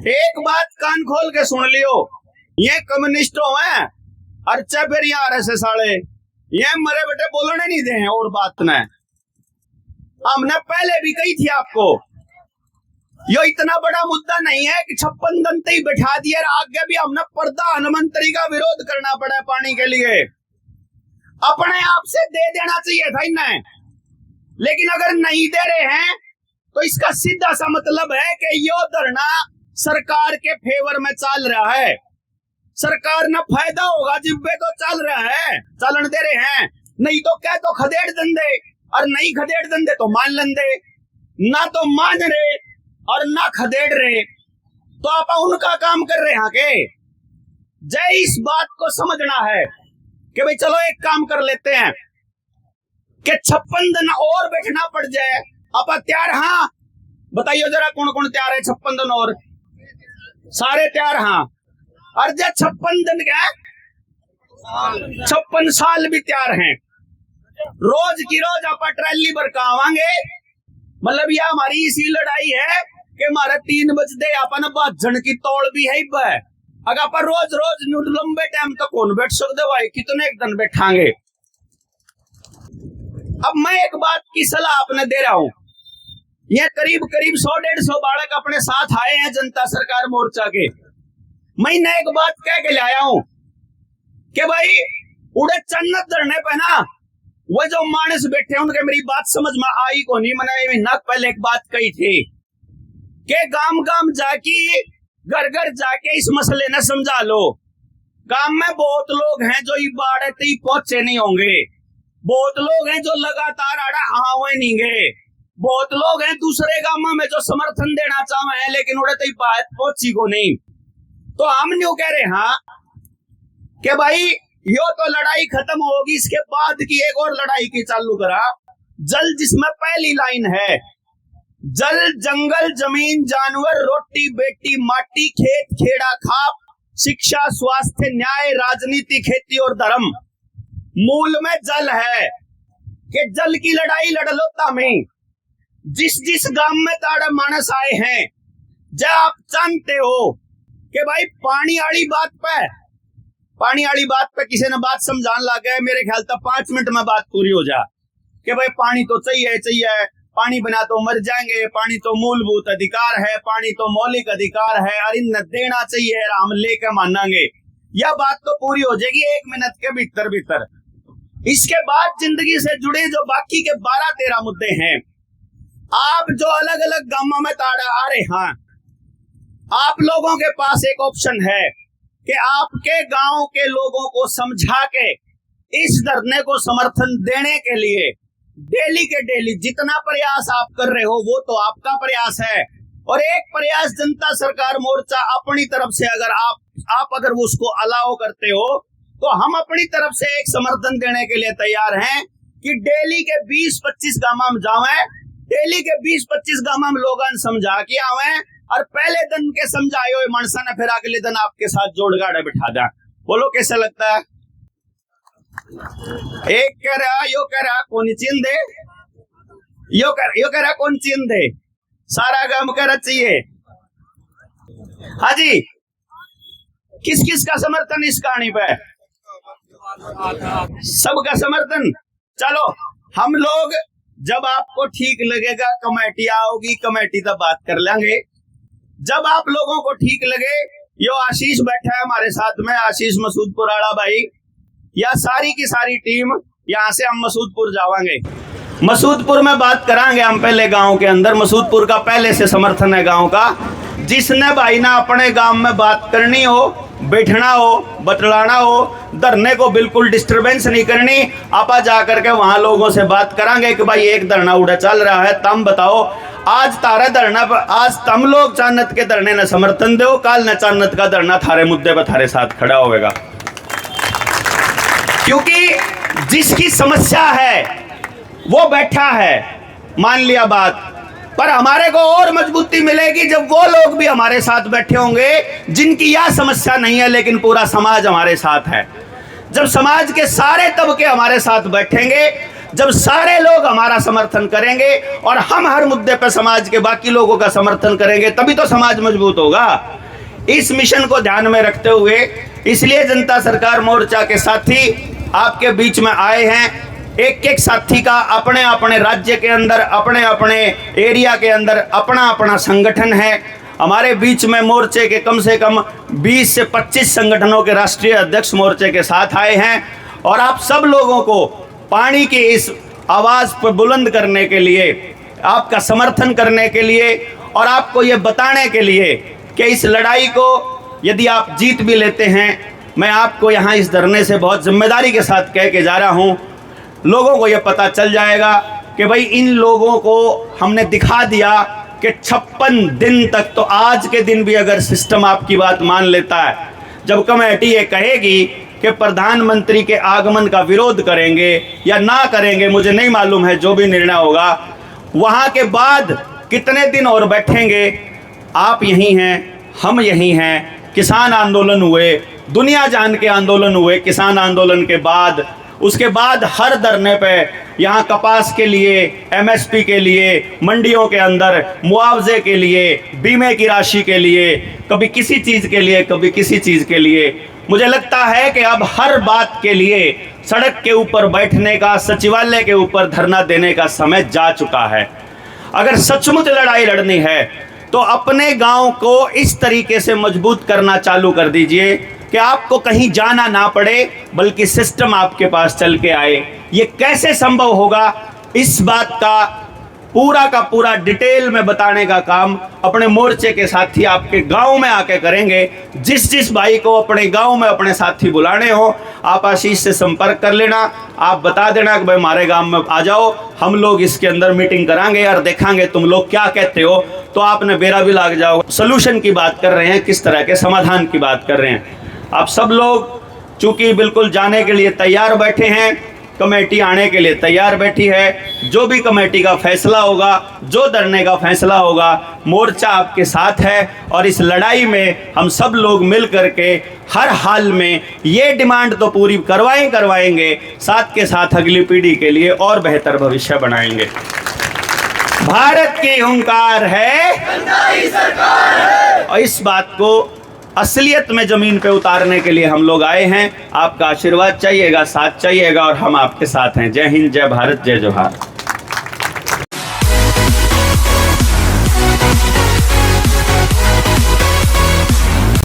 एक बात कान खोल के सुन लियो, ये कम्युनिस्टों हैं अर्चा फिर यहाँ आरएसएस वाले ये मरे बेटे बोलने नहीं दे हैं। और बात न हमने पहले भी कही थी आपको, यो इतना बड़ा मुद्दा नहीं है कि 56 दंते ही बैठा दिया। आगे भी हमने प्रधानमंत्री का विरोध करना पड़ा पानी के लिए, अपने आप से दे देना चाहिए था इन्हें, लेकिन अगर नहीं दे रहे हैं तो इसका सीधा सा मतलब है कि यो धरना सरकार के फेवर में चल रहा है। सरकार ना फायदा होगा जिब्बे तो चल रहा है, चलन दे रहे हैं। नहीं तो क्या तो खदेड़ दंदे, और नहीं खदेड़ दंदे तो मान लंदे। ना तो मान रहे और ना खदेड़ रहे, तो आप उनका काम कर रहे हैं के। जय इस बात को समझना है कि भाई चलो एक काम कर लेते हैं कि 56 दिन और बैठना पड़ जाए। आप तैयार? हाँ बताइए जरा कौन कौन तैयार है? 56 दिन और सारे तैयार? हाँ। और जब 56 दिन क्या 56 साल भी तैयार हैं। रोज की रोज आप ट्रैली भर का आवांगे। मतलब यह हमारी इसी लड़ाई है कि हमारे 3 बजते अपन भाजन की तौड़ भी है। अगर आप रोज रोज लंबे टाइम तक कौन बैठ सकते भाई, कितने एक दिन बैठांगे। अब मैं एक बात की सलाह आपने दे रहा हूं। ये करीब 100-150 बालक अपने साथ आए हैं जनता सरकार मोर्चा के। मैं एक बात कह के लाया हूं कि भाई उड़े चन्नत धरने पे ना वो जो मानस बैठे हैं उनके मेरी बात समझ में आई को नहीं। मैंने न पहले एक बात कही थी कि गांव गांव जाके घर घर जाके इस मसले न समझा लो। गांव में बहुत लोग हैं जो बाढ़ तक पहुंचे नहीं होंगे, बहुत लोग हैं जो लगातार आड़ा आवे नहीं गए, बहुत लोग हैं दूसरे गांव में जो समर्थन देना चाहे हैं लेकिन उड़े तक बात पहुंची को नहीं। तो हम न्यू कह रहे हैं कि भाई यो तो लड़ाई खत्म होगी, इसके बाद की एक और लड़ाई की चालू करा। जल जिसमें पहली लाइन है, जल जंगल जमीन जानवर रोटी बेटी माटी खेत खेड़ा खाप शिक्षा स्वास्थ्य न्याय राजनीति खेती और धर्म। मूल में जल है कि जल की लड़ाई लड़ लो तामें। जिस जिस गांव में ताड़ा मानस आए हैं, जब आप जानते हो कि भाई पानी वाली बात पे किसी ने बात समझाने लगा है, मेरे ख्याल तक 5 मिनट में बात पूरी हो जा कि भाई पानी तो चाहिए, पानी बिना तो मर जाएंगे, पानी तो मूलभूत अधिकार है, पानी तो मौलिक अधिकार है और इन्हें देना चाहिए, हम लेके मानेंगे। यह बात तो पूरी हो जाएगी 1 मिनट के भीतर। इसके बाद जिंदगी से जुड़े जो बाकी के 12-13 मुद्दे हैं, आप जो अलग अलग गांवों में ताड़ा आ रहे हैं, आप लोगों के पास एक ऑप्शन है कि आपके गांव के लोगों को समझा के इस धरने को समर्थन देने के लिए डेली के डेली जितना प्रयास आप कर रहे हो वो तो आपका प्रयास है, और एक प्रयास जनता सरकार मोर्चा अपनी तरफ से अगर आप अगर वो उसको अलाउ करते हो तो हम अपनी तरफ से एक समर्थन देने के लिए तैयार हैं कि डेली के 20-25 गांव में जावें, डेली के 20-25 गांव में लोगों समझा के आवें, और पहले दिन के समझाए हुए मनसा ने फिर अगले दिन आपके साथ जोड़ गाड़े बिठा दिया। बोलो कैसा लगता है? एक कह रहा यो कह रहा कौन चीन दे, यो कह रहा कौन चीन दे, सारा गांव कह रहा चाहिए। हाँ जी, किस किस का समर्थन इस कहानी पे? सबका समर्थन। चलो हम लोग जब आपको ठीक लगेगा कमेटी आओगी, कमेटी तक बात कर लेंगे। जब आप लोगों को ठीक लगे, यो आशीष बैठा है हमारे साथ में, आशीष मसूदपुर आड़ा भाई, या सारी की सारी टीम यहाँ से हम मसूदपुर जावांगे। मसूदपुर में बात करांगे हम पहले गांव के अंदर। मसूदपुर का पहले से समर्थन है गांव का। जिसने भाई ना अपने गांव में बात करनी हो, बैठना हो, बतलाना हो, धरने को बिल्कुल डिस्टरबेंस नहीं करनी, आपा जा करके वहां लोगों से बात करांगे कि भाई एक धरना उड़ा चल रहा है, तम बताओ आज तारा धरना पर, आज तम लोग चान्नत के धरने न समर्थन दो, काल न चान्नत का धरना थारे मुद्दे पर थारे साथ खड़ा होगा। क्योंकि जिसकी समस्या है वो बैठा है, मान लिया बात, पर हमारे को और मजबूती मिलेगी जब वो लोग भी हमारे साथ बैठे होंगे जिनकी यह समस्या नहीं है लेकिन पूरा समाज हमारे साथ है। जब समाज के सारे तबके हमारे साथ बैठेंगे जब सारे लोग हमारा समर्थन करेंगे और हम हर मुद्दे पर समाज के बाकी लोगों का समर्थन करेंगे, तभी तो समाज मजबूत होगा। इस मिशन को ध्यान में रखते हुए इसलिए जनता सरकार मोर्चा के साथी आपके बीच में आए हैं। एक एक साथी का अपने अपने राज्य के अंदर, अपने अपने एरिया के अंदर अपना अपना संगठन है। हमारे बीच में मोर्चे के कम से कम 20 से 25 संगठनों के राष्ट्रीय अध्यक्ष मोर्चे के साथ आए हैं और आप सब लोगों को पानी की इस आवाज़ पर बुलंद करने के लिए, आपका समर्थन करने के लिए और आपको ये बताने के लिए कि इस लड़ाई को यदि आप जीत भी लेते हैं, मैं आपको यहाँ इस धरने से बहुत जिम्मेदारी के साथ कह के जा रहा हूँ, लोगों को ये पता चल जाएगा कि भाई इन लोगों को हमने दिखा दिया कि 56 दिन तक, तो आज के दिन भी अगर सिस्टम आपकी बात मान लेता है, जब कमेटी ये कहेगी कि प्रधानमंत्री के आगमन का विरोध करेंगे या ना करेंगे, मुझे नहीं मालूम है, जो भी निर्णय होगा, वहाँ के बाद कितने दिन और बैठेंगे। आप यहीं हैं, हम यहीं हैं। किसान आंदोलन हुए, दुनिया जान के आंदोलन हुए किसान आंदोलन के बाद, उसके बाद हर धरने पे यहाँ कपास के लिए, एमएसपी के लिए, मंडियों के अंदर मुआवजे के लिए, बीमे की राशि के लिए, कभी किसी चीज़ के लिए, कभी किसी चीज़ के लिए। मुझे लगता है कि अब हर बात के लिए सड़क के ऊपर बैठने का, सचिवालय के ऊपर धरना देने का समय जा चुका है। अगर सचमुच लड़ाई लड़नी है तो अपने गांव को इस तरीके से मजबूत करना चालू कर दीजिए कि आपको कहीं जाना ना पड़े, बल्कि सिस्टम आपके पास चल के आए। ये कैसे संभव होगा, इस बात का पूरा डिटेल में बताने का काम अपने मोर्चे के साथी आपके गांव में आके करेंगे। जिस भाई को अपने गांव में अपने साथी बुलाने हो, आप आशीष से संपर्क कर लेना, आप बता देना कि भाई हमारे गांव में आ जाओ, हम लोग इसके अंदर मीटिंग कराएंगे और देखेंगे तुम लोग क्या कहते हो, तो आपने बेरा भी लाग जाओ। सोल्यूशन की बात कर रहे हैं, किस तरह के समाधान की बात कर रहे हैं। आप सब लोग चूंकि बिल्कुल जाने के लिए तैयार बैठे हैं, कमेटी आने के लिए तैयार बैठी है। जो भी कमेटी का फैसला होगा, जो धरने का फैसला होगा, मोर्चा आपके साथ है और इस लड़ाई में हम सब लोग मिल करके हर हाल में ये डिमांड तो पूरी करवाएंगे, साथ के साथ अगली पीढ़ी के लिए और बेहतर भविष्य बनाएंगे। भारत की हुंकार है, सरकार है, और इस बात को असलियत में जमीन पे उतारने के लिए हम लोग आए हैं। आपका आशीर्वाद चाहिएगा, साथ चाहिएगा, और हम आपके साथ हैं। जय हिंद, जय भारत, जय जोहार।